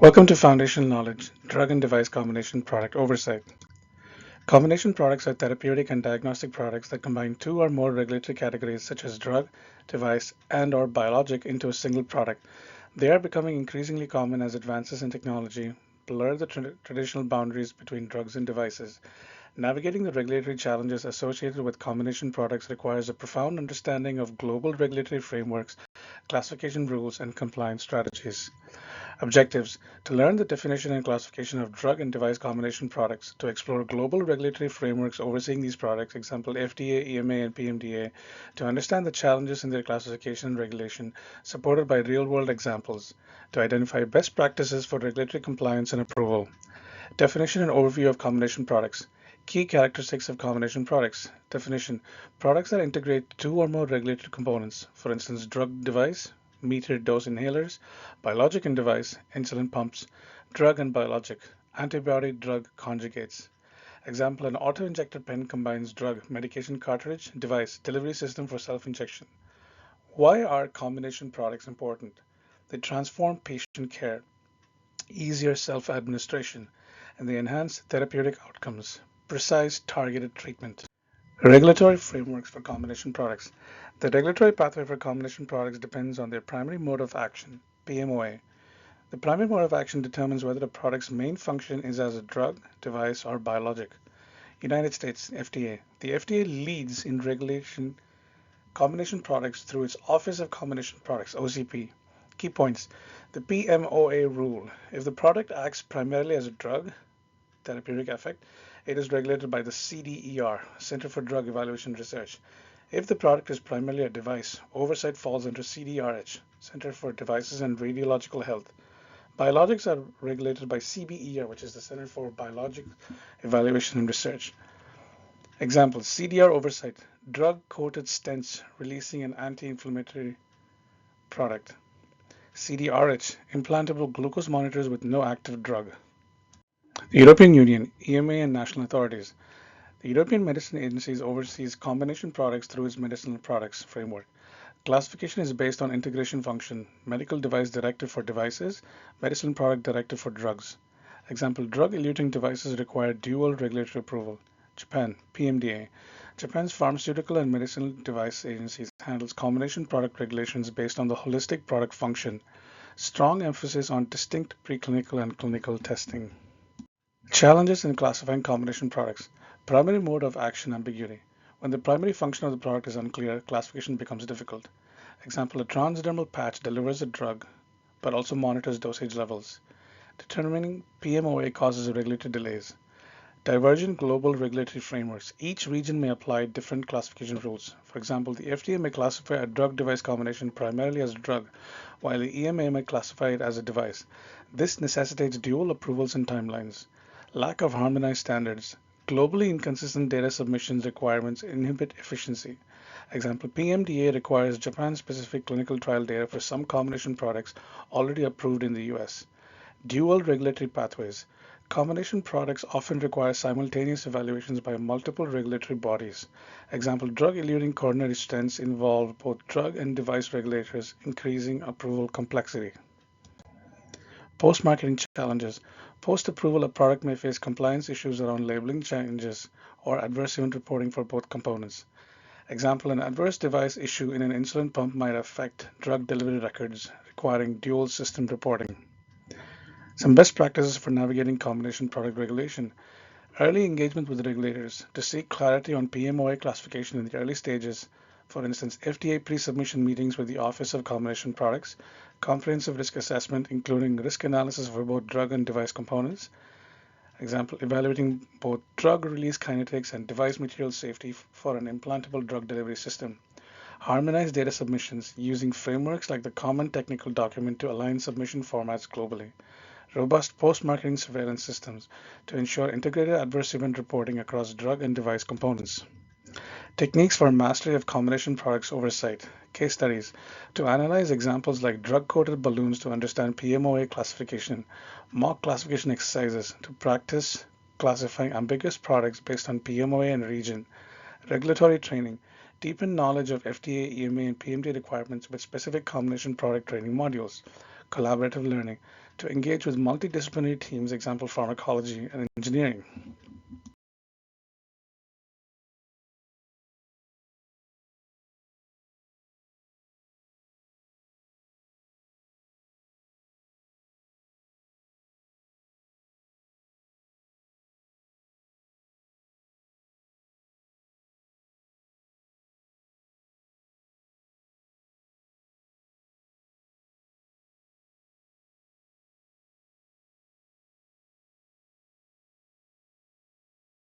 Welcome to Foundational Knowledge, Drug and Device Combination Product Oversight. Combination products are therapeutic and diagnostic products that combine two or more regulatory categories such as drug, device, and/or biologic into a single product. They are becoming increasingly common as advances in technology blur the traditional boundaries between drugs and devices. Navigating the regulatory challenges associated with combination products requires a profound understanding of global regulatory frameworks, classification rules, and compliance strategies. Objectives: to learn the definition and classification of drug and device combination products, to explore global regulatory frameworks overseeing these products, example FDA, EMA, and PMDA, to understand the challenges in their classification and regulation, supported by real-world examples, to identify best practices for regulatory compliance and approval. Definition and overview of combination products. Key characteristics of combination products. Definition: products that integrate two or more regulatory components, for instance, drug device, metered dose inhalers, biologic and device, insulin pumps, drug and biologic, antibiotic drug conjugates. Example: an auto-injector pen combines drug, medication cartridge, device, delivery system for self-injection. Why are combination products important? They transform patient care, easier self-administration, and they enhance therapeutic outcomes, precise targeted treatment. Regulatory frameworks for combination products. The regulatory pathway for combination products depends on their primary mode of action, PMOA. The primary mode of action determines whether a product's main function is as a drug, device, or biologic. United States FDA. The FDA leads in regulation combination products through its Office of Combination Products, OCP. Key points. The PMOA rule. If the product acts primarily as a drug, therapeutic effect, it is regulated by the CDER, Center for Drug Evaluation Research. If the product is primarily a device, oversight falls under CDRH, Center for Devices and Radiological Health. Biologics are regulated by CBER, which is the Center for Biologic Evaluation and Research. Examples: CDR oversight, drug-coated stents releasing an anti-inflammatory product. CDRH, implantable glucose monitors with no active drug. The European Union, EMA, and national authorities. The European Medicine Agency oversees combination products through its medicinal products framework. Classification is based on integration function, medical device directive for devices, medicine product directive for drugs. Example: drug-eluting devices require dual regulatory approval. Japan, PMDA. Japan's Pharmaceutical and Medicinal Device Agency handles combination product regulations based on the holistic product function. Strong emphasis on distinct preclinical and clinical testing. Challenges in classifying combination products. Primary mode of action ambiguity. When the primary function of the product is unclear, classification becomes difficult. Example: a transdermal patch delivers a drug, but also monitors dosage levels. Determining PMOA causes regulatory delays. Divergent global regulatory frameworks. Each region may apply different classification rules. For example, the FDA may classify a drug-device combination primarily as a drug, while the EMA may classify it as a device. This necessitates dual approvals and timelines. Lack of harmonized standards. Globally inconsistent data submissions requirements inhibit efficiency. Example: PMDA requires Japan-specific clinical trial data for some combination products already approved in the US. Dual regulatory pathways. Combination products often require simultaneous evaluations by multiple regulatory bodies. Example: drug-eluting coronary stents involve both drug and device regulators, increasing approval complexity. Post-marketing challenges. Post-approval, a product may face compliance issues around labeling changes or adverse event reporting for both components. Example: an adverse device issue in an insulin pump might affect drug delivery records, requiring dual system reporting. Some best practices for navigating combination product regulation. Early engagement with regulators to seek clarity on PMOA classification in the early stages. For instance, FDA pre-submission meetings with the Office of Combination Products, comprehensive risk assessment including risk analysis for both drug and device components. Example: evaluating both drug release kinetics and device material safety for an implantable drug delivery system. Harmonized data submissions using frameworks like the Common Technical Document to align submission formats globally. Robust post-marketing surveillance systems to ensure integrated adverse event reporting across drug and device components. Techniques for mastery of combination products oversight. Case studies to analyze examples like drug-coated balloons to understand PMOA classification. Mock classification exercises to practice classifying ambiguous products based on PMOA and region. Regulatory training. Deepen knowledge of FDA, EMA, and PMDA requirements with specific combination product training modules. Collaborative learning. to engage with multidisciplinary teams, example pharmacology and engineering.